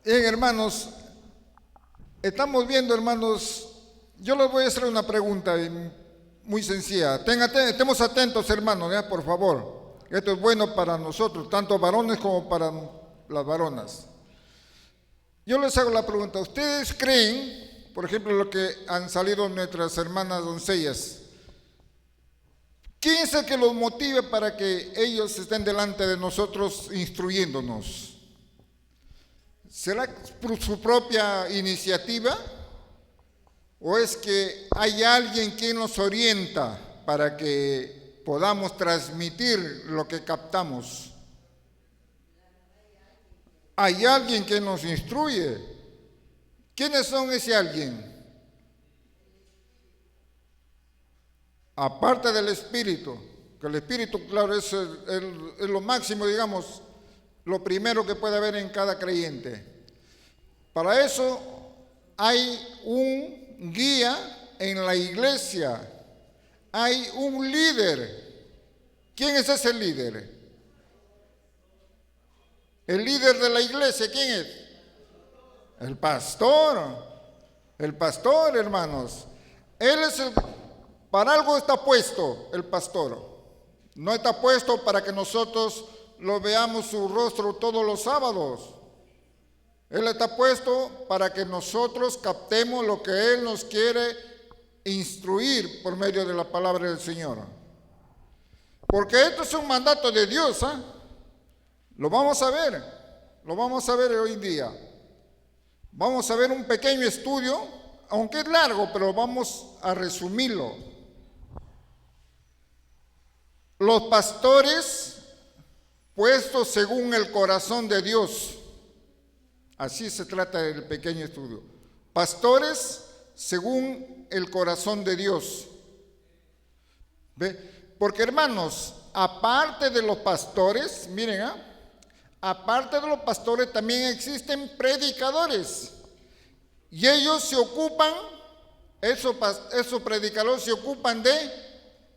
Bien, hermanos, estamos viendo, hermanos, yo les voy a hacer una pregunta muy sencilla. Estemos atentos, hermanos, ¿ya? Por favor. Esto es bueno para nosotros, tanto varones como para las varonas. Yo les hago la pregunta, ¿ustedes creen, por ejemplo, lo que han salido nuestras hermanas doncellas? ¿Quién es el que los motive para que ellos estén delante de nosotros instruyéndonos? ¿Será por su propia iniciativa? ¿O es que hay alguien que nos orienta para que podamos transmitir lo que captamos? Hay alguien que nos instruye. ¿Quiénes son ese alguien? Aparte del Espíritu, que el Espíritu, claro, es lo máximo, digamos, lo primero que puede haber en cada creyente. Para eso hay un guía en la iglesia, hay un líder. ¿Quién es ese líder? El líder de la iglesia, ¿quién es? El pastor. El pastor, hermanos. Él es para algo está puesto el pastor. No está puesto para que nosotros lo veamos su rostro todos los sábados. Él está puesto para que nosotros captemos lo que Él nos quiere instruir por medio de la palabra del Señor. Porque esto es un mandato de Dios, ¿eh? Lo vamos a ver hoy en día. Vamos a ver un pequeño estudio, aunque es largo, pero vamos a resumirlo. Los pastores puestos según el corazón de Dios. Así se trata del pequeño estudio. Pastores según el corazón de Dios. ¿Ve? Porque, hermanos, aparte de los pastores, miren, aparte de los pastores también existen predicadores. Y ellos se ocupan, esos predicadores se ocupan de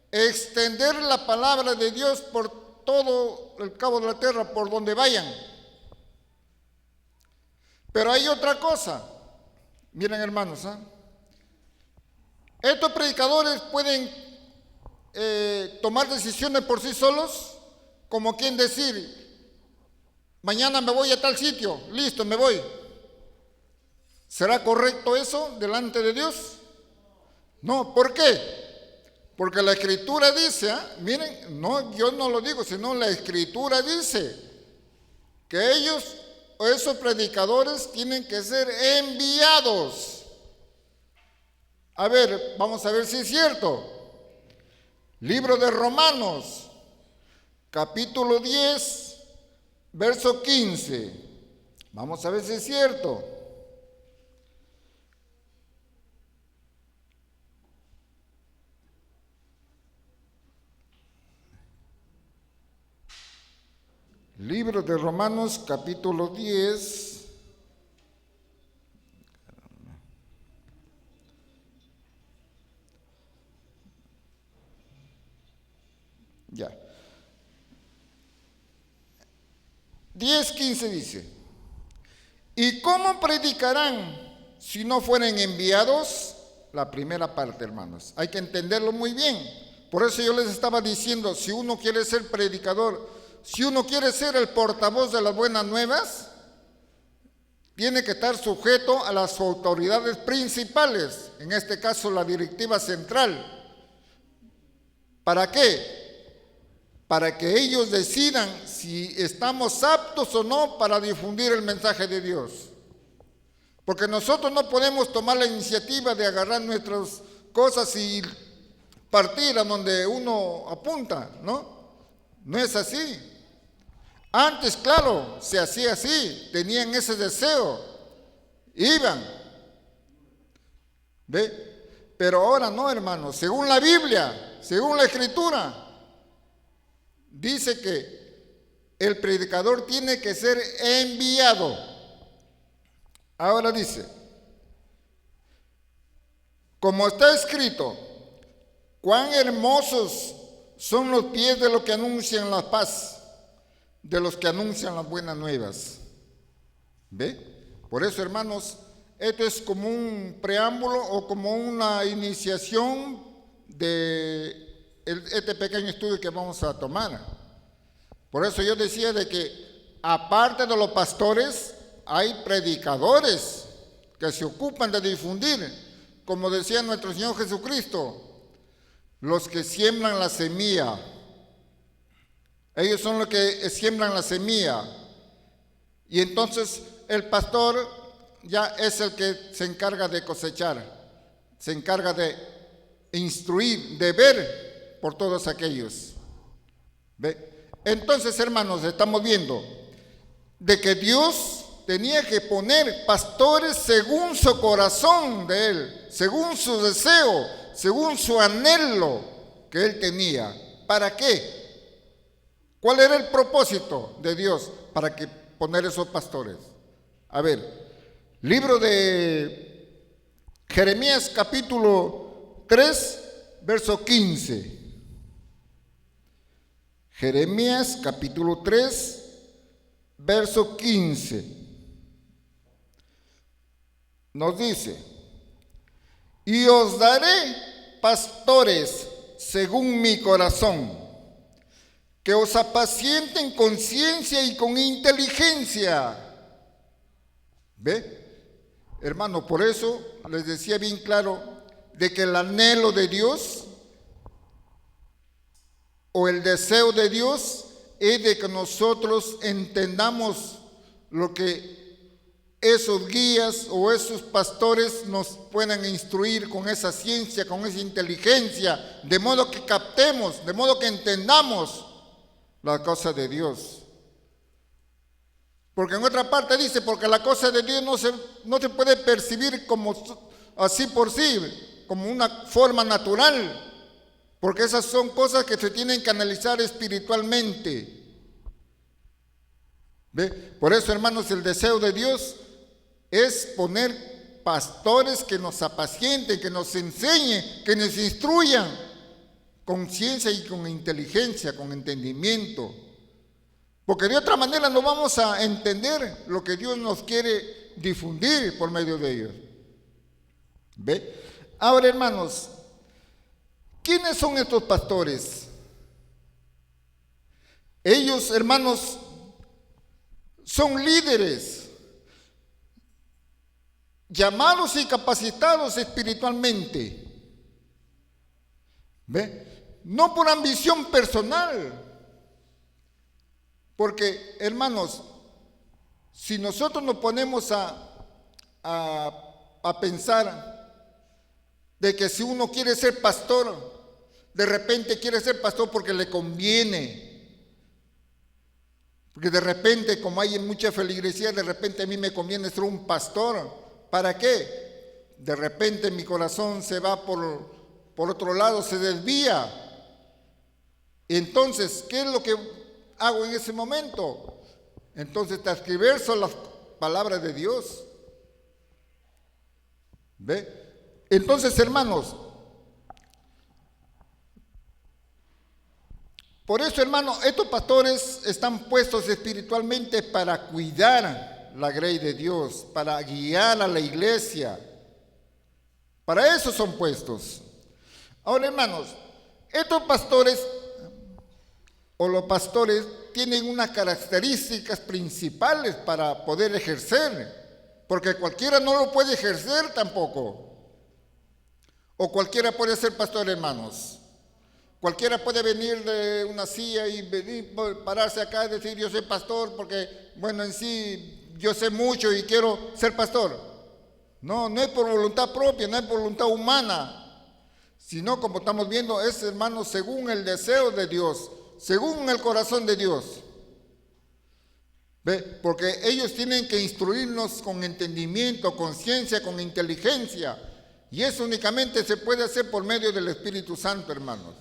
extender la palabra de Dios por todo el cabo de la tierra, por donde vayan. Pero hay otra cosa. Miren, hermanos, estos predicadores pueden tomar decisiones por sí solos, como quien decir, mañana me voy a tal sitio, listo, me voy. ¿Será correcto eso delante de Dios? No, ¿por qué? Porque la Escritura dice, miren, no, yo no lo digo, sino la Escritura dice que ellos, esos predicadores, tienen que ser enviados. A ver, vamos a ver si es cierto. Libro de Romanos, capítulo 10, verso 15. Vamos a ver si es cierto. Libro de Romanos, capítulo 10. Ya. 10:15 dice: ¿y cómo predicarán si no fueren enviados? La primera parte, hermanos. Hay que entenderlo muy bien. Por eso yo les estaba diciendo, si uno quiere ser predicador, si uno quiere ser el portavoz de las buenas nuevas, tiene que estar sujeto a las autoridades principales, en este caso la directiva central. ¿Para qué? Para que ellos decidan si estamos aptos o no para difundir el mensaje de Dios. Porque nosotros no podemos tomar la iniciativa de agarrar nuestras cosas y partir a donde uno apunta, ¿no? No es así. Antes, claro, se hacía así, tenían ese deseo, iban. ¿Ve? Pero ahora no, hermanos. Según la Biblia, según la Escritura, dice que el predicador tiene que ser enviado. Ahora dice, como está escrito, cuán hermosos son los pies de los que anuncian la paz, de los que anuncian las buenas nuevas. ¿Ve? Por eso, hermanos, esto es como un preámbulo o como una iniciación de este pequeño estudio que vamos a tomar. Por eso yo decía de que aparte de los pastores, hay predicadores que se ocupan de difundir, como decía nuestro Señor Jesucristo, los que siembran la semilla. Ellos son los que siembran la semilla. Y entonces el pastor ya es el que se encarga de cosechar, se encarga de instruir, de ver por todos aquellos. ¿Ve? Entonces, hermanos, estamos viendo de que Dios tenía que poner pastores según su corazón de Él, según su deseo, según su anhelo que Él tenía. ¿Para qué? ¿Cuál era el propósito de Dios para que poner esos pastores? A ver, libro de Jeremías capítulo 3, verso 15. Jeremías capítulo 3, verso 15. Nos dice: y os daré pastores según mi corazón, que os apacienten con ciencia y con inteligencia. ¿Ve? Hermano, por eso les decía bien claro de que el anhelo de Dios o el deseo de Dios es de que nosotros entendamos lo que esos guías o esos pastores nos puedan instruir con esa ciencia, con esa inteligencia, de modo que captemos, de modo que entendamos la cosa de Dios. Porque en otra parte dice, porque la cosa de Dios no se puede percibir como así por sí, como una forma natural, porque esas son cosas que se tienen que analizar espiritualmente. ¿Ve? Por eso, hermanos, el deseo de Dios es poner pastores que nos apacienten, que nos enseñen, que nos instruyan con ciencia y con inteligencia, con entendimiento. Porque de otra manera no vamos a entender lo que Dios nos quiere difundir por medio de ellos. ¿Ve? Ahora, hermanos, ¿quiénes son estos pastores? Ellos, hermanos, son líderes, llamados y capacitados espiritualmente. ¿Ve? No por ambición personal. Porque, hermanos, si nosotros nos ponemos a pensar de que si uno quiere ser pastor, de repente quiere ser pastor porque le conviene. Porque de repente, como hay en mucha feligresía, de repente a mí me conviene ser un pastor. ¿Para qué? De repente mi corazón se va por otro lado, se desvía. Entonces, ¿qué es lo que hago en ese momento? Entonces, transcribir las palabras de Dios. ¿Ve? Entonces, hermanos, por eso, hermanos, estos pastores están puestos espiritualmente para cuidar la grey de Dios, para guiar a la iglesia. Para eso son puestos. Ahora, hermanos, estos pastores o los pastores tienen unas características principales para poder ejercer, porque cualquiera no lo puede ejercer tampoco. O cualquiera puede ser pastor, hermanos. Cualquiera puede venir de una silla y venir, pararse acá y decir yo soy pastor porque, bueno, en sí yo sé mucho y quiero ser pastor. No, no es por voluntad propia, no es por voluntad humana, sino como estamos viendo es, hermanos, según el deseo de Dios, según el corazón de Dios. ¿Ve? Porque ellos tienen que instruirnos con entendimiento, con ciencia, con inteligencia. Y eso únicamente se puede hacer por medio del Espíritu Santo, hermanos.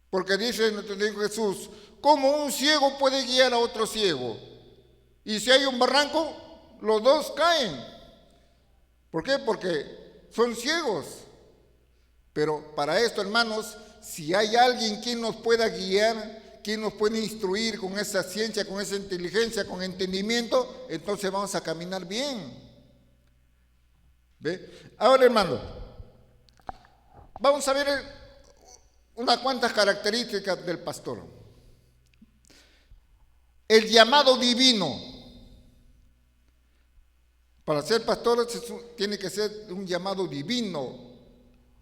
Porque dice nuestro Señor Jesús, ¿cómo un ciego puede guiar a otro ciego? Y si hay un barranco, los dos caen. ¿Por qué? Porque son ciegos. Pero para esto, hermanos, si hay alguien quien nos pueda guiar, ¿quién nos puede instruir con esa ciencia, con esa inteligencia, con entendimiento? Entonces vamos a caminar bien. ¿Ve? Ahora, hermano, vamos a ver unas cuantas características del pastor. El llamado divino. Para ser pastor tiene que ser un llamado divino.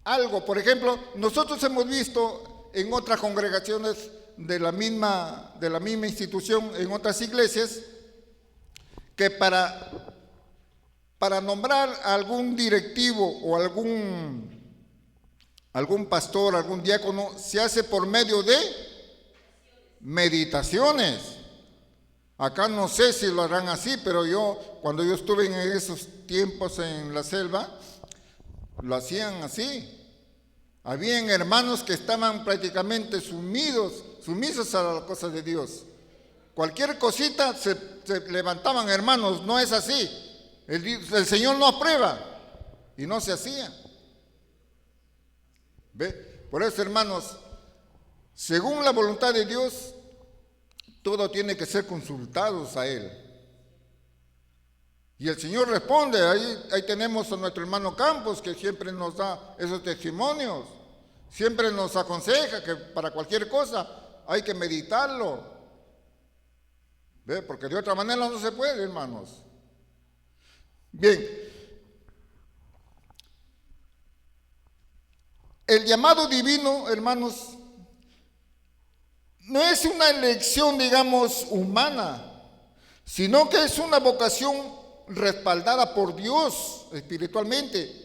Algo, por ejemplo, nosotros hemos visto en otras congregaciones de la misma institución, en otras iglesias, que para nombrar a algún directivo o algún pastor, algún diácono, se hace por medio de meditaciones. Acá no sé si lo harán así, pero cuando yo estuve en esos tiempos en la selva, lo hacían así. Habían hermanos que estaban prácticamente sumisos a las cosas de Dios. Cualquier cosita se levantaban, hermanos, no es así. El Señor no aprueba, y no se hacía. ¿Ve? Por eso, hermanos, según la voluntad de Dios, todo tiene que ser consultados a Él. Y el Señor responde. Ahí tenemos a nuestro hermano Campos, que siempre nos da esos testimonios. Siempre nos aconseja que para cualquier cosa hay que meditarlo. ¿Ve? Porque de otra manera no se puede, hermanos. Bien. El llamado divino, hermanos, no es una elección, digamos, humana, sino que es una vocación respaldada por Dios espiritualmente,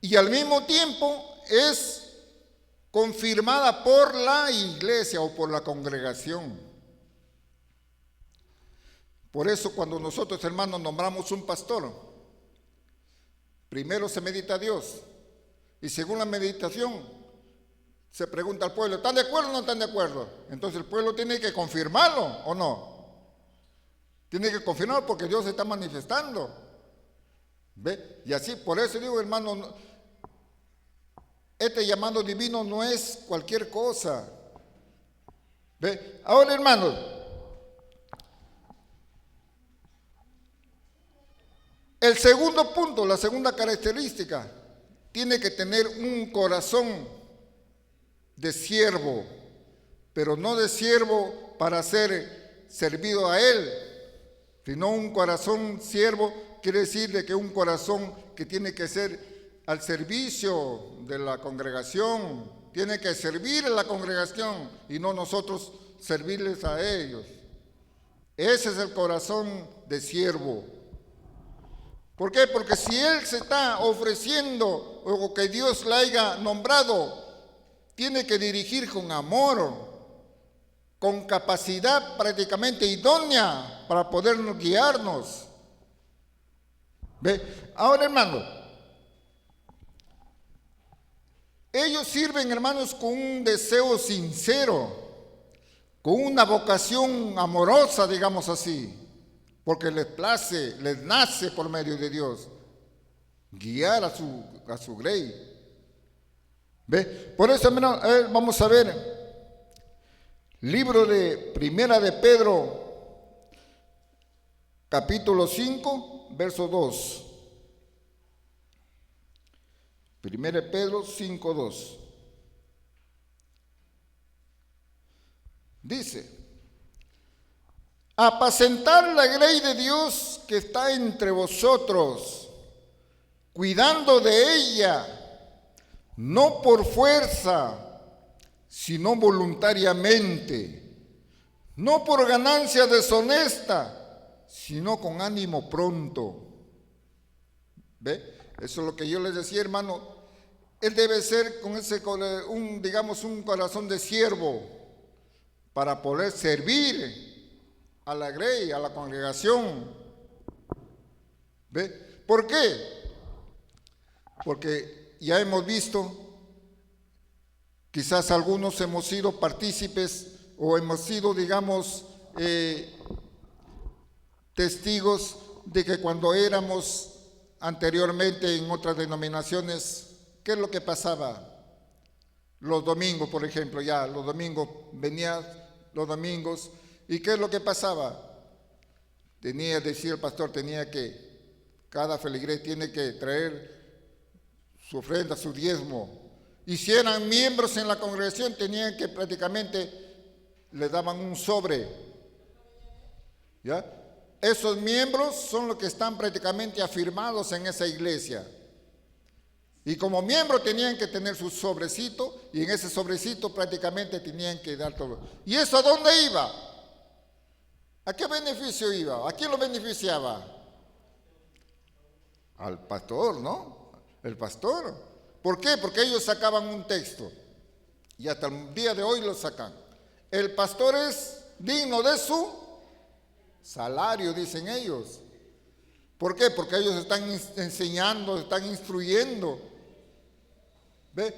y al mismo tiempo es confirmada por la iglesia o por la congregación. Por eso, cuando nosotros, hermanos, nombramos un pastor, primero se medita a Dios, y según la meditación se pregunta al pueblo, ¿están de acuerdo o no están de acuerdo? Entonces el pueblo tiene que confirmarlo, ¿o no? Tiene que confirmarlo porque Dios se está manifestando. ¿Ve? Y así, por eso digo, hermano, este llamado divino no es cualquier cosa. ¿Ve? Ahora, hermanos, el segundo punto, la segunda característica, tiene que tener un corazón de siervo, pero no de siervo para ser servido a Él, sino un corazón siervo quiere decir de que un corazón que tiene que ser al servicio de la congregación, tiene que servir a la congregación y no nosotros servirles a ellos. Ese es el corazón de siervo. ¿Por qué? Porque si él se está ofreciendo o que Dios le haya nombrado, tiene que dirigir con amor, con capacidad prácticamente idónea para podernos guiarnos. ¿Ve? Ahora, hermano, ellos sirven, hermanos, con un deseo sincero, con una vocación amorosa, digamos así, porque les nace por medio de Dios guiar a su grey. ¿Ve? Por eso, hermano, vamos a ver libro de Primera de Pedro, capítulo 5, verso 2. Primera de Pedro 5, 2. Dice: apacentar la grey de Dios que está entre vosotros, cuidando de ella, no por fuerza, sino voluntariamente, no por ganancia deshonesta, sino con ánimo pronto. ¿Ve? Eso es lo que yo les decía, hermano. Él debe ser con un corazón de siervo para poder servir a la grey, a la congregación. ¿Ve? ¿Por qué? Porque ya hemos visto, quizás algunos hemos sido partícipes o hemos sido, digamos, testigos de que cuando éramos anteriormente en otras denominaciones, ¿qué es lo que pasaba? Los domingos, por ejemplo, ya los domingos venía los domingos. ¿Y qué es lo que pasaba? Decía el pastor, cada feligrés tiene que traer su ofrenda, su diezmo. Y si eran miembros en la congregación, tenían que prácticamente, le daban un sobre. ¿Ya? Esos miembros son los que están prácticamente afirmados en esa iglesia. Y como miembro tenían que tener su sobrecito, y en ese sobrecito prácticamente tenían que dar todo. ¿Y eso a dónde iba? ¿A qué beneficio iba? ¿A quién lo beneficiaba? Al pastor, ¿no? El pastor. ¿Por qué? Porque ellos sacaban un texto. Y hasta el día de hoy lo sacan. El pastor es digno de su salario, dicen ellos. ¿Por qué? Porque ellos están enseñando, están instruyendo. ¿Ve?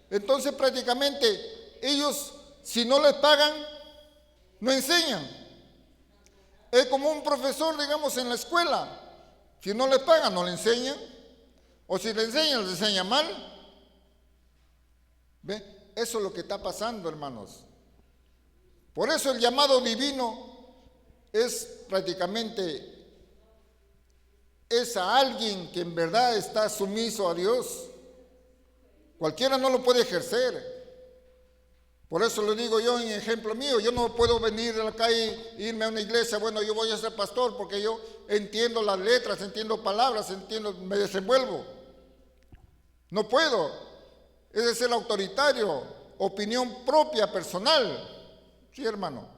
Entonces prácticamente ellos, si no les pagan, no enseñan. Es como un profesor, digamos, en la escuela. Si no les pagan, no le enseñan. O si le enseñan, les enseña mal. ¿Ve? Eso es lo que está pasando, hermanos. Por eso el llamado divino es prácticamente a alguien que en verdad está sumiso a Dios. Cualquiera no lo puede ejercer. Por eso le digo yo en ejemplo mío, yo no puedo venir de la calle e irme a una iglesia, bueno, yo voy a ser pastor porque yo entiendo las letras, entiendo palabras, me desenvuelvo. No puedo. Es de ser autoritario, opinión propia, personal. Sí, hermano.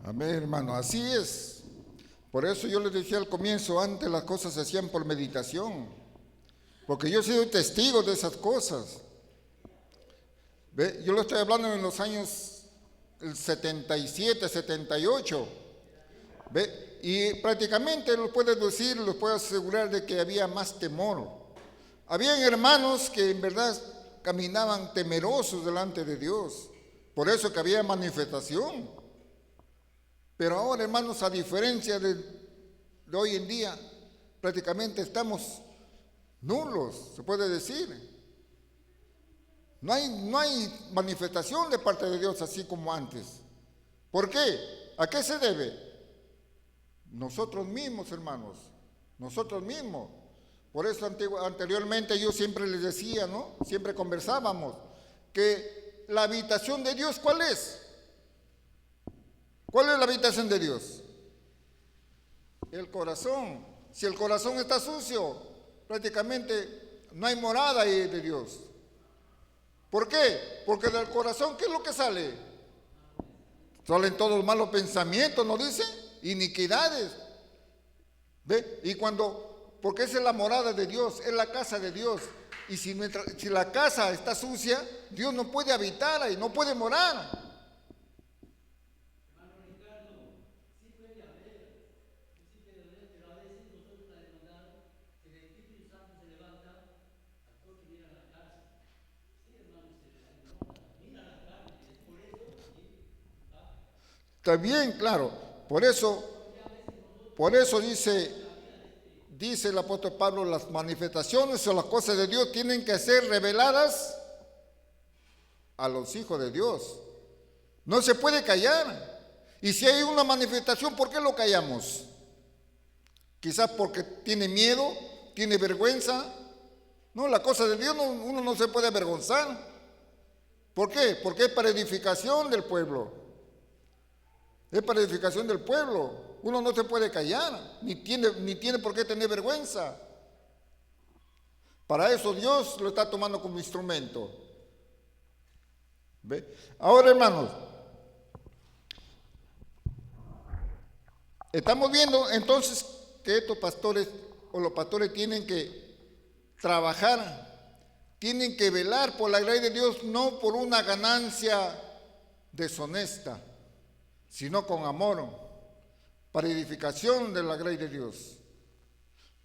Amén, hermano, así es. Por eso yo les decía al comienzo, antes las cosas se hacían por meditación. Porque yo he sido testigo de esas cosas. ¿Ve? Yo lo estoy hablando en los años 77, 78. ¿Ve? Y prácticamente lo puedo decir, lo puedo asegurar de que había más temor. Habían hermanos que en verdad caminaban temerosos delante de Dios. Por eso que había manifestación. Pero ahora, hermanos, a diferencia de hoy en día, prácticamente estamos nulos, se puede decir. No hay manifestación de parte de Dios así como antes. ¿Por qué? ¿A qué se debe? Nosotros mismos, hermanos, nosotros mismos. Por eso anteriormente yo siempre les decía, ¿no? Siempre conversábamos, que la habitación de Dios, ¿cuál es? ¿Cuál es la habitación de Dios? El corazón. Si el corazón está sucio, prácticamente no hay morada ahí de Dios. ¿Por qué? Porque del corazón, ¿qué es lo que sale? Salen todos los malos pensamientos, ¿no dice? Iniquidades. ¿Ve? Y porque esa es la morada de Dios, es la casa de Dios. Y si la casa está sucia, Dios no puede habitar ahí, no puede morar. Está bien, claro. Por eso dice el apóstol Pablo, las manifestaciones o las cosas de Dios tienen que ser reveladas a los hijos de Dios. No se puede callar. Y si hay una manifestación, ¿por qué lo callamos? Quizás porque tiene miedo, tiene vergüenza. No, la cosa de Dios uno no se puede avergonzar. ¿Por qué? Porque es para edificación del pueblo. Es para edificación del pueblo. Uno no se puede callar, ni tiene por qué tener vergüenza. Para eso Dios lo está tomando como instrumento. ¿Ve? Ahora, hermanos, estamos viendo entonces que estos pastores o los pastores tienen que trabajar, tienen que velar por la gracia de Dios, no por una ganancia deshonesta, sino con amor, para edificación de la gracia de Dios.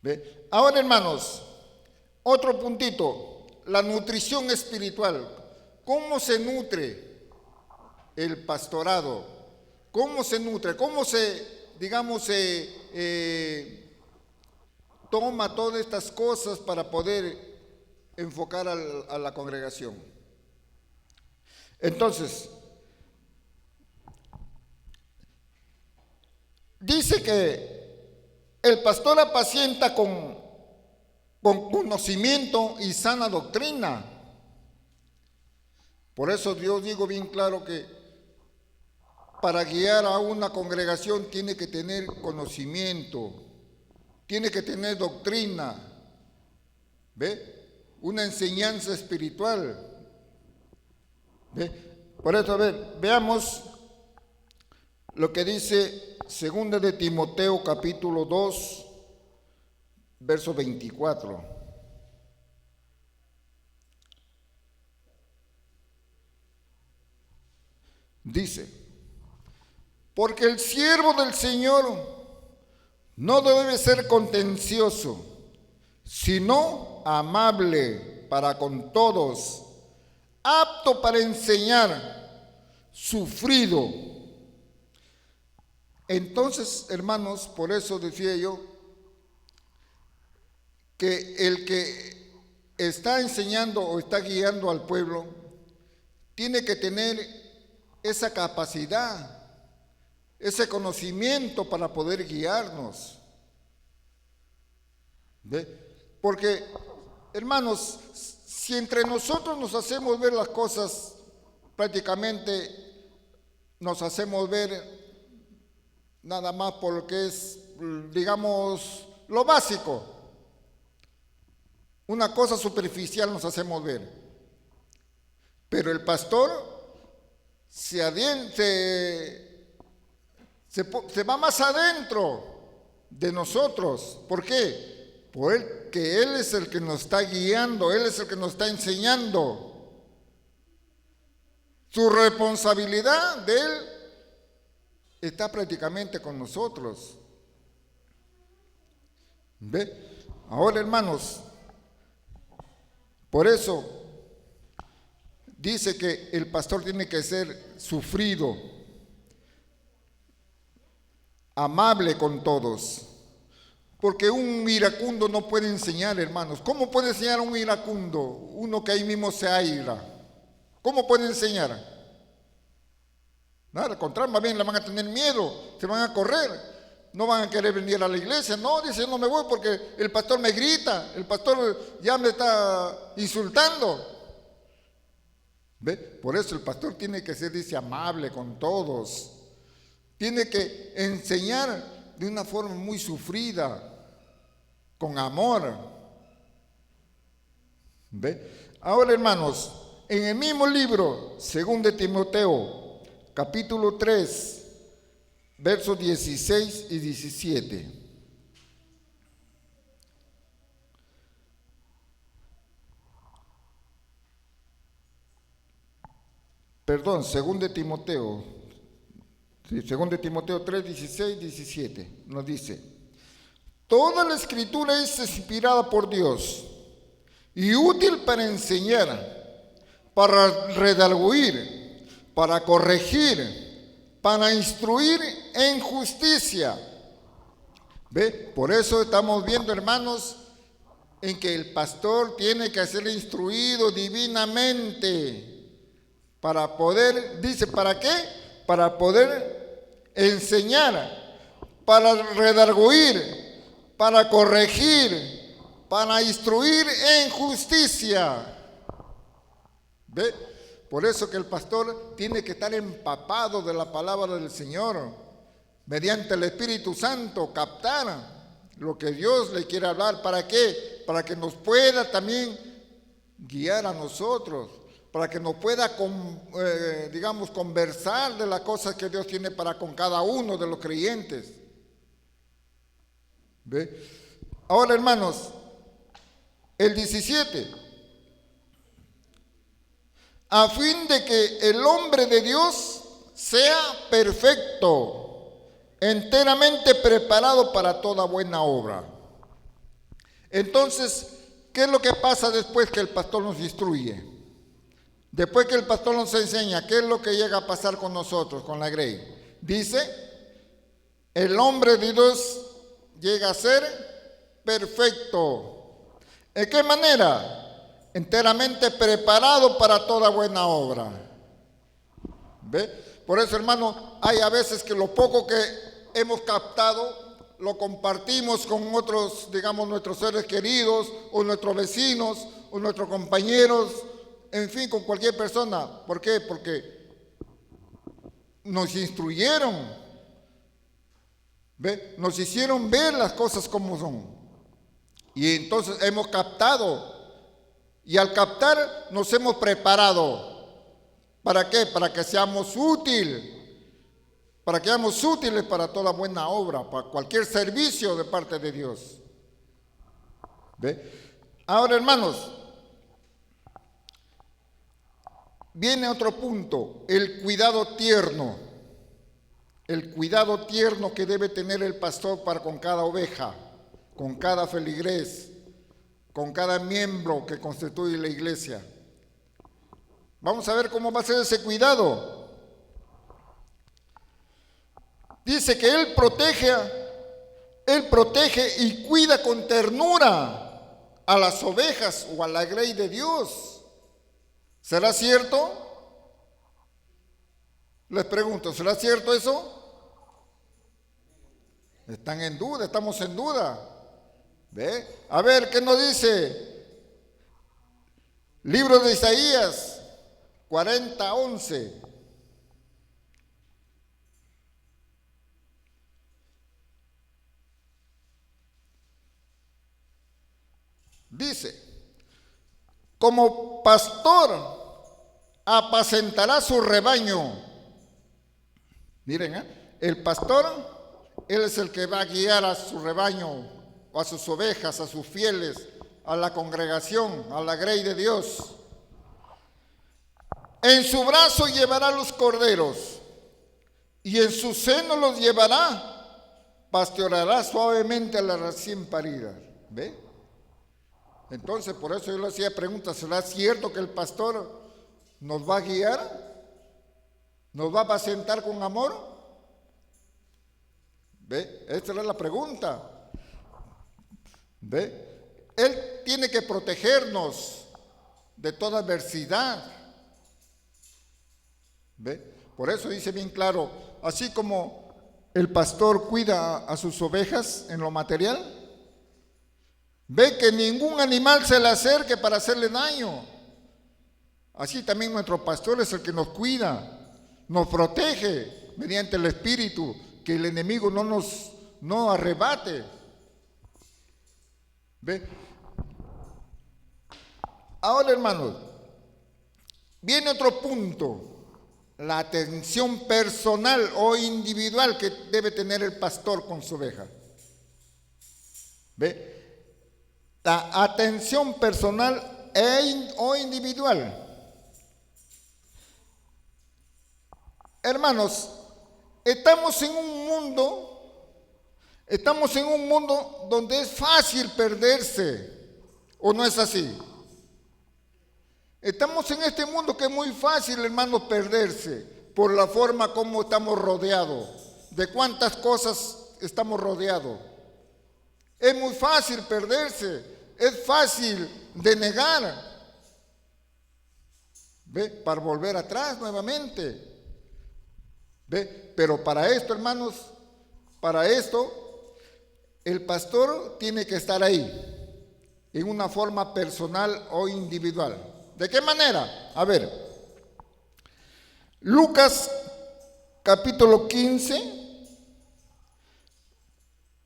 ¿Ve? Ahora, hermanos, otro puntito, la nutrición espiritual. ¿Cómo se nutre el pastorado? ¿Cómo se nutre? ¿Cómo toma todas estas cosas para poder enfocar a la congregación? Entonces, dice que el pastor apacienta con conocimiento y sana doctrina. Por eso Dios digo bien claro que para guiar a una congregación tiene que tener conocimiento, tiene que tener doctrina, ¿ve? Una enseñanza espiritual, ¿ve? Por eso, a ver, veamos lo que dice 2 de Timoteo capítulo 2, verso 24. Dice, porque el siervo del Señor no debe ser contencioso, sino amable para con todos, apto para enseñar, sufrido. Entonces, hermanos, por eso decía yo que el que está enseñando o está guiando al pueblo tiene que tener esa capacidad, ese conocimiento para poder guiarnos. ¿Ve? Porque, hermanos, si entre nosotros nos hacemos ver las cosas, prácticamente nos hacemos ver nada más por lo que es, digamos, lo básico. Una cosa superficial nos hacemos ver. Pero el pastor se va más adentro de nosotros. ¿Por qué? Porque Él es el que nos está guiando, Él es el que nos está enseñando. Su responsabilidad de Él está prácticamente con nosotros. ¿Ve? Ahora, hermanos, por eso dice que el pastor tiene que ser sufrido, amable con todos, porque un iracundo no puede enseñar, hermanos. ¿Cómo puede enseñar a un iracundo? Uno que ahí mismo se aira. ¿Cómo puede enseñar? Nada, al contrario, más bien le van a tener miedo, se van a correr. No van a querer venir a la iglesia. No, dice, no me voy porque el pastor me grita, el pastor ya me está insultando. ¿Ve? Por eso el pastor tiene que ser, dice, amable con todos. Tiene que enseñar de una forma muy sufrida, con amor. ¿Ve? Ahora, hermanos, en el mismo libro, 2 de Timoteo, capítulo 3, versos 16 y 17. Perdón, 2 de Timoteo. Sí, 2 de Timoteo 3, 16, 17. Nos dice: toda la escritura es inspirada por Dios y útil para enseñar, para redarguir, para corregir, para instruir en justicia. ¿Ve? Por eso estamos viendo, hermanos, en que el pastor tiene que ser instruido divinamente para poder, dice, ¿para qué? Para poder enseñar, para redarguir, para corregir, para instruir en justicia. ¿Ve? Por eso que el pastor tiene que estar empapado de la palabra del Señor, mediante el Espíritu Santo, captar lo que Dios le quiere hablar. ¿Para qué? Para que nos pueda también guiar a nosotros, para que nos pueda, conversar de las cosas que Dios tiene para con cada uno de los creyentes. ¿Ve? Ahora, hermanos, el 17. A fin de que el hombre de Dios sea perfecto, enteramente preparado para toda buena obra. Entonces, ¿qué es lo que pasa después que el pastor nos instruye? Después que el pastor nos enseña, ¿qué es lo que llega a pasar con nosotros, con la Grey? Dice, el hombre de Dios llega a ser perfecto. ¿En qué manera? Enteramente preparado para toda buena obra. ¿Ve? Por eso, hermano, hay a veces que lo poco que hemos captado lo compartimos con otros, nuestros seres queridos, o nuestros vecinos, o nuestros compañeros, en fin, con cualquier persona. ¿Por qué? Porque nos instruyeron, ¿ve? Nos hicieron ver las cosas como son. Y entonces hemos captado. Y al captar nos hemos preparado. ¿Para qué? Para que seamos útiles. Para que seamos útiles para toda buena obra, para cualquier servicio de parte de Dios. ¿Ve? Ahora, hermanos, viene otro punto, el cuidado tierno. El cuidado tierno que debe tener el pastor para con cada oveja, con cada feligrés, con cada miembro que constituye la iglesia. Vamos a ver cómo va a ser ese cuidado. Dice que Él protege y cuida con ternura a las ovejas o a la grey de Dios. ¿Será cierto? Les pregunto, ¿será cierto eso? Están en duda, estamos en duda. ¿Ve? A ver, ¿qué nos dice? Libro de Isaías 40:11. Dice, como pastor apacentará su rebaño. Miren, el pastor, él es el que va a guiar a su rebaño, o a sus ovejas, a sus fieles, a la congregación, a la grey de Dios. En su brazo llevará los corderos, y en su seno los llevará, pastoreará suavemente a las recién paridas. ¿Ve? Entonces, por eso yo le hacía preguntas, ¿será cierto que el pastor nos va a guiar? ¿Nos va a apacentar con amor? ¿Ve? Esta era la pregunta. ¿Ve? Él tiene que protegernos de toda adversidad. ¿Ve? Por eso dice bien claro, así como el pastor cuida a sus ovejas en lo material, ve que ningún animal se le acerque para hacerle daño. Así también nuestro pastor es el que nos cuida, nos protege mediante el Espíritu, que el enemigo no arrebate. ¿Ve? Ahora, hermanos, viene otro punto. la atención personal o individual que debe tener el pastor con su oveja. ¿Ve? La atención personal o individual. Hermanos, estamos en un mundo donde es fácil perderse, ¿o no es así? Estamos en este mundo que es muy fácil, hermanos, perderse por la forma como estamos rodeados, de cuántas cosas estamos rodeados. Es muy fácil perderse, es fácil denegar, ¿ve? Para volver atrás nuevamente. ¿Ve? Pero para esto, hermanos, para esto, el pastor tiene que estar ahí, en una forma personal o individual. ¿De qué manera? A ver, Lucas capítulo 15,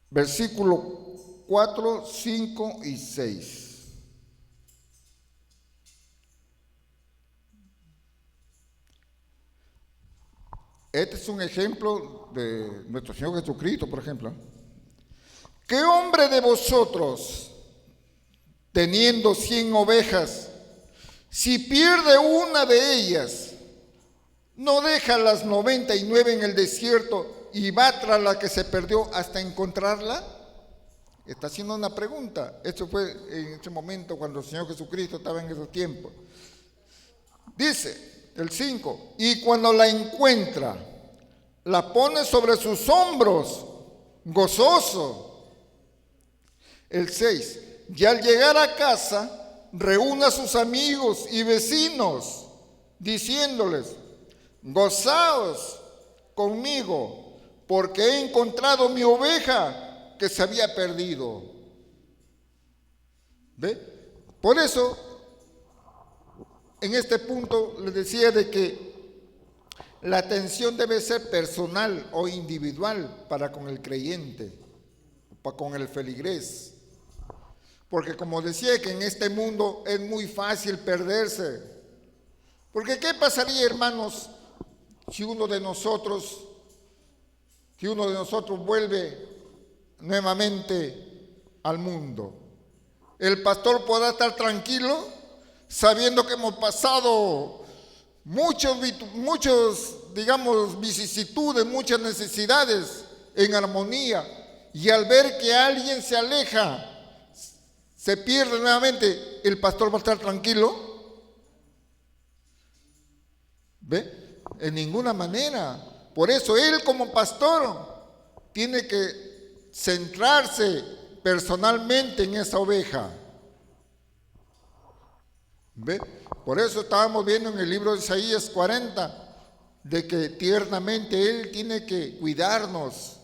versículo 4, 5 y 6. Este es un ejemplo de nuestro Señor Jesucristo, por ejemplo. ¿Qué hombre de vosotros, teniendo 100 ovejas, si pierde una de ellas, no deja las 99 en el desierto y va tras la que se perdió hasta encontrarla? Está haciendo una pregunta. Esto fue en ese momento cuando el Señor Jesucristo estaba en ese tiempo. Dice el 5, y cuando la encuentra, la pone sobre sus hombros, gozoso. El 6, y al llegar a casa, reúne a sus amigos y vecinos, diciéndoles, gozaos conmigo, porque he encontrado mi oveja que se había perdido. ¿Ve? Por eso, en este punto les decía de que la atención debe ser personal o individual para con el creyente, para con el feligrés. Porque como decía que en este mundo es muy fácil perderse. Porque ¿qué pasaría, hermanos, si uno de nosotros vuelve nuevamente al mundo? El pastor podrá estar tranquilo sabiendo que hemos pasado muchos, digamos, vicisitudes, muchas necesidades en armonía, y al ver que alguien se aleja, se pierde nuevamente, ¿el pastor va a estar tranquilo? ¿Ve? En ninguna manera. Por eso él como pastor tiene que centrarse personalmente en esa oveja. ¿Ve? Por eso estábamos viendo en el libro de Isaías 40, de que tiernamente él tiene que cuidarnos.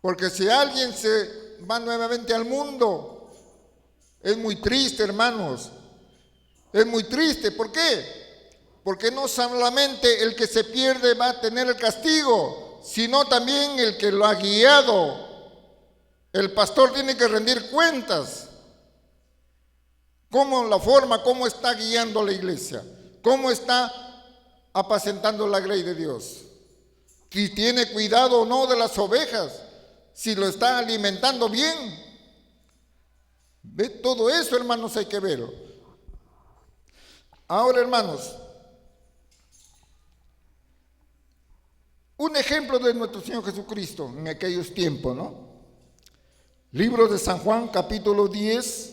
Porque si alguien se va nuevamente al mundo, es muy triste, hermanos. Es muy triste. ¿Por qué? Porque no solamente el que se pierde va a tener el castigo, sino también el que lo ha guiado. El pastor tiene que rendir cuentas. Cómo está guiando la iglesia, cómo está apacentando la grey de Dios, si tiene cuidado o no de las ovejas, si lo está alimentando bien. ¿Ve? Todo eso, hermanos, hay que verlo. Ahora, hermanos, un ejemplo de nuestro Señor Jesucristo en aquellos tiempos, ¿no? Libro de San Juan, capítulo 10,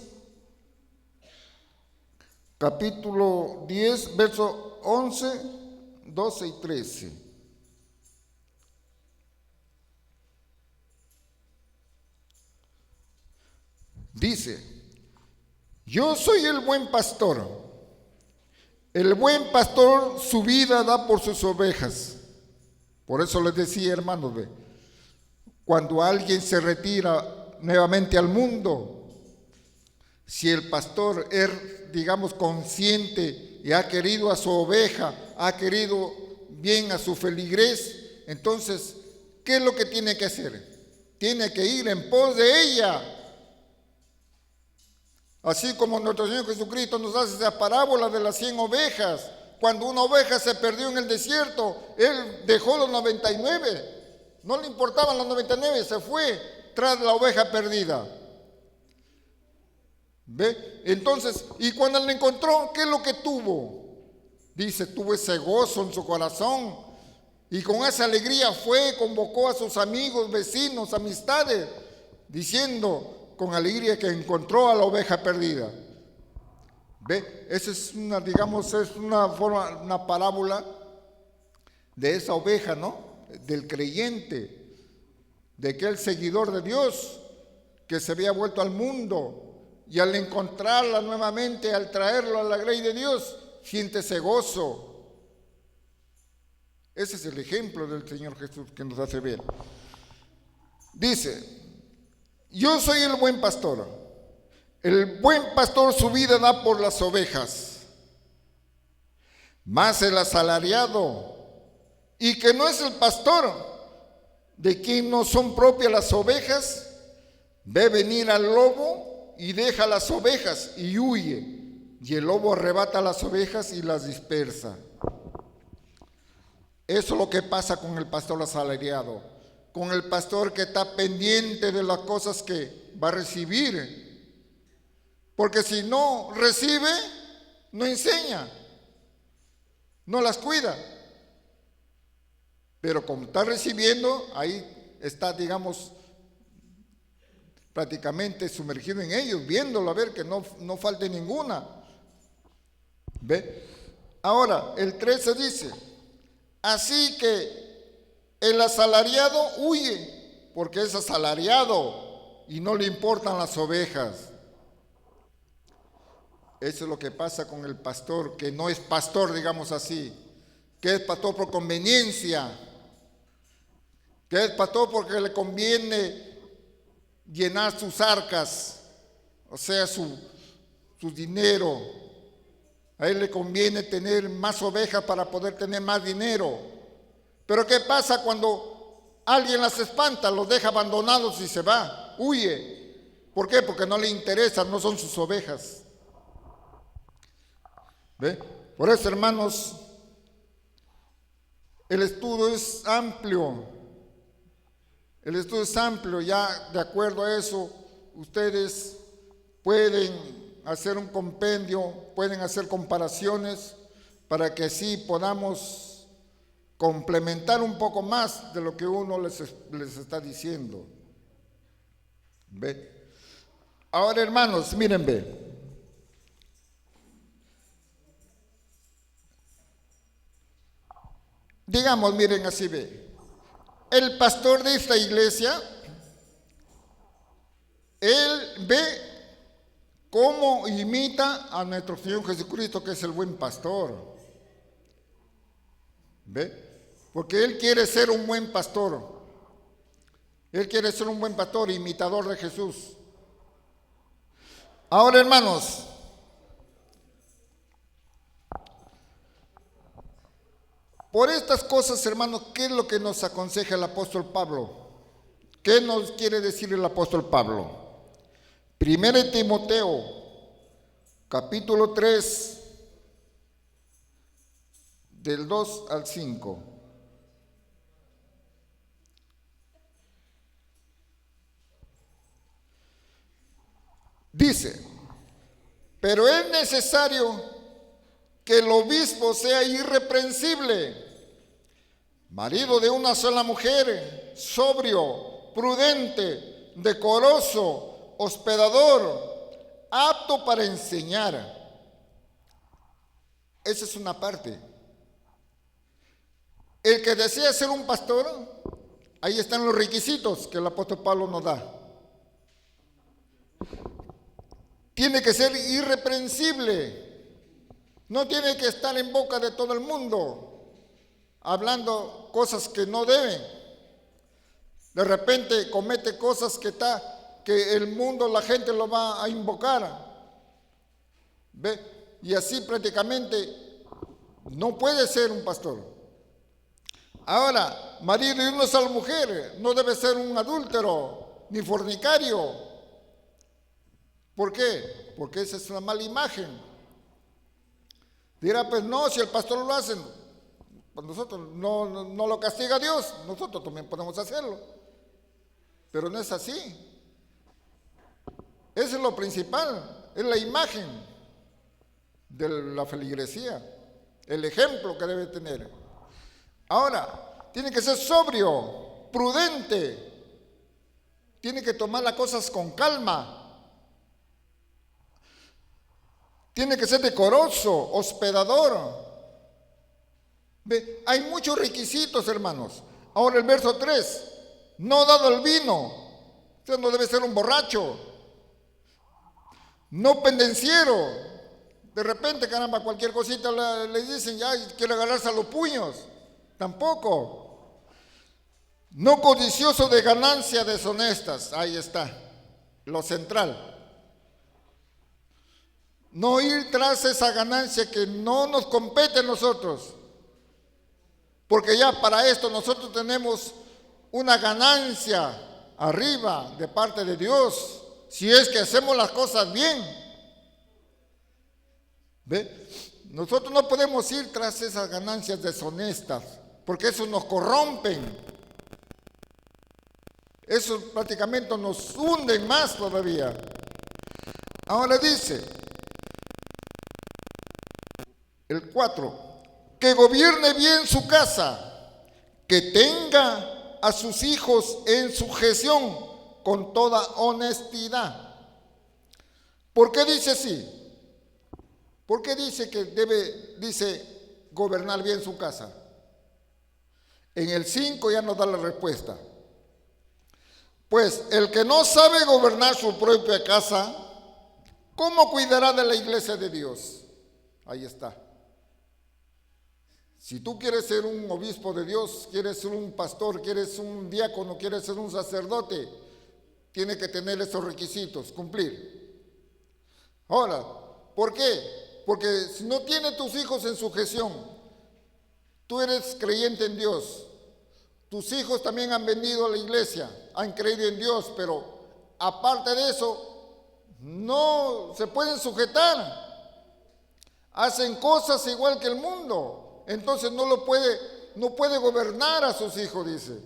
versos 11, 12 y 13. Dice, yo soy el buen pastor. El buen pastor su vida da por sus ovejas. Por eso les decía, hermanos, cuando alguien se retira nuevamente al mundo, si el pastor es, digamos, consciente y ha querido a su oveja, ha querido bien a su feligrés, entonces, ¿qué es lo que tiene que hacer? Tiene que ir en pos de ella. Así como nuestro Señor Jesucristo nos hace esa parábola de las 100 ovejas, Cuando una oveja se perdió en el desierto, él dejó los 99. No le importaban los 99, se fue tras la oveja perdida. ¿Ve? Entonces, y cuando la encontró, ¿qué es lo que tuvo? Dice, tuvo ese gozo en su corazón. Y con esa alegría fue, convocó a sus amigos, vecinos, amistades, diciendo con alegría que encontró a la oveja perdida. ¿Ve? Esa es una, digamos, es una forma, una parábola de esa oveja, ¿no? Del creyente, de aquel seguidor de Dios que se había vuelto al mundo y al encontrarla nuevamente, al traerlo a la grey de Dios, siente ese gozo. Ese es el ejemplo del Señor Jesús que nos hace ver. Dice, yo soy el buen pastor. El buen pastor su vida da por las ovejas. Mas el asalariado, y que no es el pastor, de quien no son propias las ovejas, ve venir al lobo y deja las ovejas y huye. Y el lobo arrebata las ovejas y las dispersa. Eso es lo que pasa con el pastor asalariado, con el pastor que está pendiente de las cosas que va a recibir. Porque si no recibe, no enseña, no las cuida. Pero como está recibiendo, ahí está, digamos, prácticamente sumergido en ellos, viéndolo a ver que no falte ninguna. ¿Ve? Ahora, el 13 dice, así que el asalariado huye, porque es asalariado y no le importan las ovejas. Eso es lo que pasa con el pastor, que no es pastor, digamos así, que es pastor por conveniencia, que es pastor porque le conviene llenar sus arcas, o sea, su dinero. A él le conviene tener más ovejas para poder tener más dinero. Pero ¿qué pasa cuando alguien las espanta, los deja abandonados y se va, huye? ¿Por qué? Porque no le interesan, no son sus ovejas. ¿Ve? Por eso, hermanos, el estudio es amplio. El estudio es amplio, ya de acuerdo a eso, ustedes pueden hacer un compendio, pueden hacer comparaciones para que así podamos complementar un poco más de lo que uno les está diciendo. ¿Ve? Ahora, hermanos, miren, ve. Digamos, miren así, ve. El pastor de esta iglesia, él ve cómo imita a nuestro Señor Jesucristo, que es el buen pastor. ¿Ve? Porque él quiere ser un buen pastor. Él quiere ser un buen pastor, imitador de Jesús. Ahora, hermanos, por estas cosas, hermanos, ¿qué es lo que nos aconseja el apóstol Pablo? ¿Qué nos quiere decir el apóstol Pablo? 1 Timoteo, capítulo 3, del 2 al 5. Dice, pero es necesario que el obispo sea irreprensible, marido de una sola mujer, sobrio, prudente, decoroso, hospedador, apto para enseñar. Esa es una parte. El que desea ser un pastor, ahí están los requisitos que el apóstol Pablo nos da. Tiene que ser irreprensible. No tiene que estar en boca de todo el mundo, hablando cosas que no deben. De repente comete cosas que el mundo, la gente lo va a invocar. ¿Ve? Y así prácticamente no puede ser un pastor. Ahora, marido de una sola mujer, no debe ser un adúltero ni fornicario. ¿Por qué? Porque esa es una mala imagen. Dirá, pues no, si el pastor lo hace, pues nosotros no lo castiga Dios, nosotros también podemos hacerlo. Pero no es así. Eso es lo principal, es la imagen de la feligresía, el ejemplo que debe tener. Ahora, tiene que ser sobrio, prudente, tiene que tomar las cosas con calma, tiene que ser decoroso, hospedador. ¿Ve? Hay muchos requisitos, hermanos. Ahora el verso 3, no dado el vino, usted no debe ser un borracho, no pendenciero. De repente, caramba, cualquier cosita le dicen, ya quiere agarrarse a los puños. Tampoco. No codicioso de ganancias deshonestas. Ahí está, lo central. No ir tras esa ganancia que no nos compete a nosotros. Porque ya para esto nosotros tenemos una ganancia arriba de parte de Dios. Si es que hacemos las cosas bien. ¿Ve? Nosotros no podemos ir tras esas ganancias deshonestas, porque eso nos corrompen. Eso prácticamente nos hunden más todavía. Ahora dice, el 4, que gobierne bien su casa, que tenga a sus hijos en sujeción con toda honestidad. ¿Por qué dice así? ¿Por qué dice que dice gobernar bien su casa? En el 5 ya nos da la respuesta. Pues el que no sabe gobernar su propia casa, ¿cómo cuidará de la iglesia de Dios? Ahí está. Si tú quieres ser un obispo de Dios, quieres ser un pastor, quieres ser un diácono, quieres ser un sacerdote, tienes que tener esos requisitos, cumplir. Ahora, ¿por qué? Porque si no tienes tus hijos en sujeción, tú eres creyente en Dios, tus hijos también han venido a la iglesia, han creído en Dios, pero aparte de eso, no se pueden sujetar, hacen cosas igual que el mundo, entonces no puede gobernar a sus hijos, dice.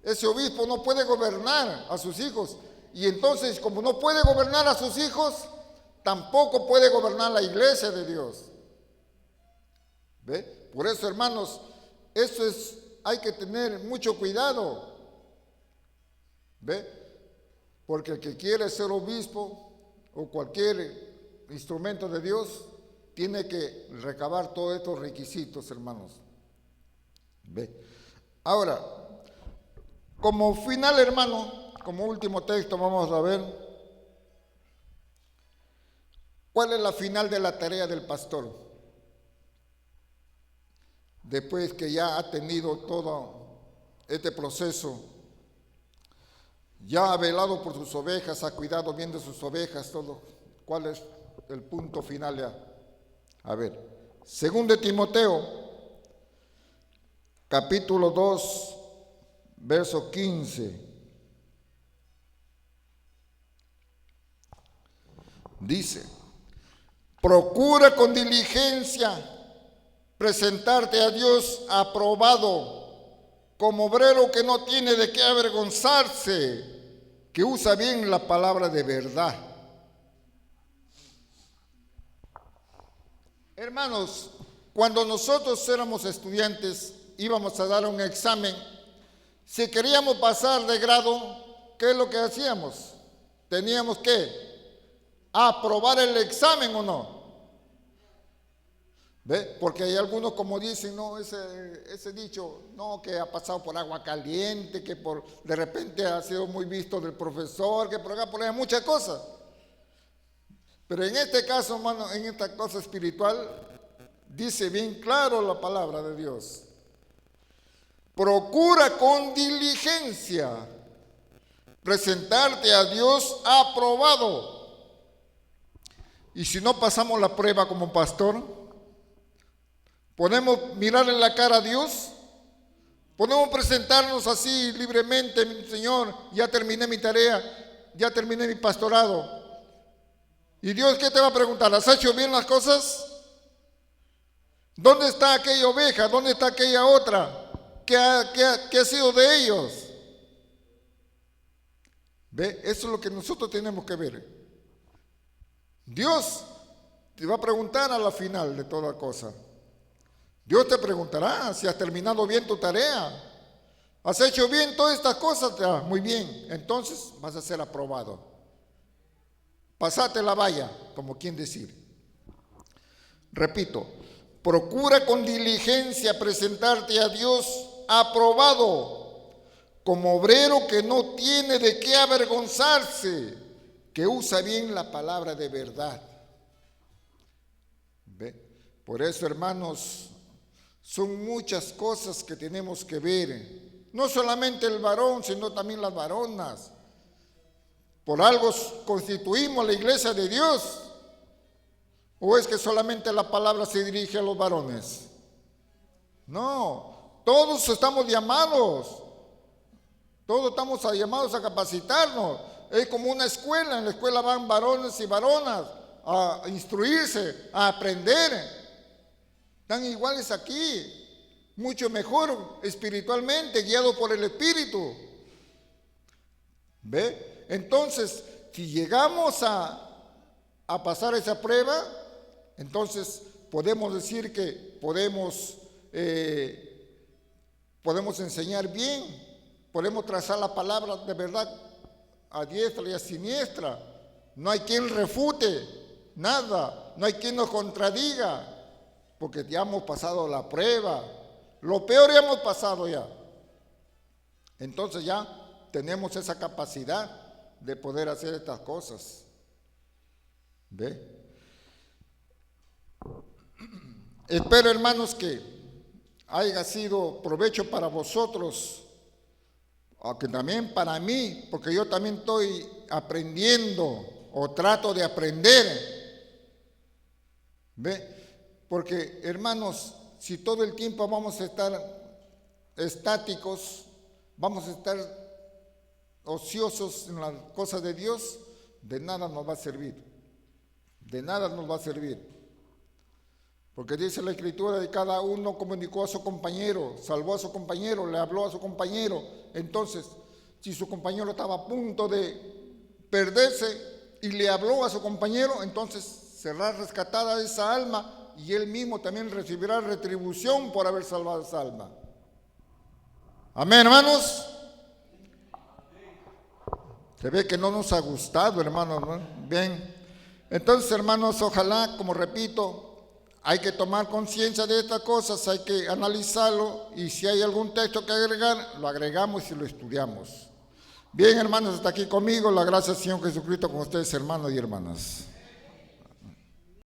Ese obispo no puede gobernar a sus hijos, y entonces como no puede gobernar a sus hijos, tampoco puede gobernar la iglesia de Dios. ¿Ve? Por eso, hermanos, hay que tener mucho cuidado. ¿Ve? Porque el que quiere ser obispo o cualquier instrumento de Dios tiene que recabar todos estos requisitos, hermanos. ¿Ve? Ahora, como final, hermano, como último texto, vamos a ver ¿cuál es la final de la tarea del pastor? Después que ya ha tenido todo este proceso, ya ha velado por sus ovejas, ha cuidado bien de sus ovejas, todo. ¿Cuál es el punto final ya? A ver, 2 Timoteo, capítulo 2, verso 15. Dice, procura con diligencia presentarte a Dios aprobado, como obrero que no tiene de qué avergonzarse, que usa bien la palabra de verdad. Hermanos, cuando nosotros éramos estudiantes, íbamos a dar un examen. Si queríamos pasar de grado, ¿qué es lo que hacíamos? Teníamos que aprobar el examen o no. ¿Ve? Porque hay algunos como dicen, no, ese dicho, no, que ha pasado por agua caliente, que de repente ha sido muy visto del profesor, que por acá, por allá, muchas cosas. Pero en este caso, hermano, en esta cosa espiritual, dice bien claro la palabra de Dios. Procura con diligencia presentarte a Dios aprobado. Y si no pasamos la prueba como pastor, podemos mirar en la cara a Dios, podemos presentarnos así libremente, Señor, ya terminé mi tarea, ya terminé mi pastorado. ¿Y Dios qué te va a preguntar? ¿Has hecho bien las cosas? ¿Dónde está aquella oveja? ¿Dónde está aquella otra? ¿Qué ha sido de ellos? ¿Ve? Eso es lo que nosotros tenemos que ver. Dios te va a preguntar a la final de toda cosa. Dios te preguntará si has terminado bien tu tarea. ¿Has hecho bien todas estas cosas? Muy bien, entonces vas a ser aprobado. Pasate la valla, como quien decir. Repito, procura con diligencia presentarte a Dios aprobado, como obrero que no tiene de qué avergonzarse, que usa bien la palabra de verdad. ¿Ve? Por eso, hermanos, son muchas cosas que tenemos que ver. No solamente el varón, sino también las varonas. Por algo constituimos la iglesia de Dios. ¿O es que solamente la palabra se dirige a los varones? No, todos estamos llamados. Todos estamos llamados a capacitarnos. Es como una escuela. En la escuela van varones y varonas a instruirse, a aprender. Están iguales aquí. Mucho mejor espiritualmente, guiado por el Espíritu. ¿Ve? Entonces, si llegamos a pasar esa prueba, entonces podemos decir que podemos enseñar bien, podemos trazar la palabra de verdad a diestra y a siniestra. No hay quien refute nada, no hay quien nos contradiga, porque ya hemos pasado la prueba. Lo peor ya hemos pasado ya. Entonces ya tenemos esa capacidad de poder hacer estas cosas. ¿Ve? Espero, hermanos, que haya sido provecho para vosotros, aunque también para mí, porque yo también estoy aprendiendo o trato de aprender. ¿Ve? Porque, hermanos, si todo el tiempo vamos a estar estáticos, vamos a estar ociosos en las cosas de Dios, de nada nos va a servir. De nada nos va a servir. Porque dice la Escritura de cada uno comunicó a su compañero, salvó a su compañero, le habló a su compañero. Entonces, si su compañero estaba a punto de perderse y le habló a su compañero, entonces será rescatada esa alma y él mismo también recibirá retribución por haber salvado esa alma. Amén, hermanos. Se ve que no nos ha gustado, hermanos, ¿no? Bien. Entonces, hermanos, ojalá, como repito, hay que tomar conciencia de estas cosas, hay que analizarlo y si hay algún texto que agregar, lo agregamos y lo estudiamos. Bien, hermanos, hasta aquí conmigo. La gracia del Señor Jesucristo con ustedes, hermanos y hermanas.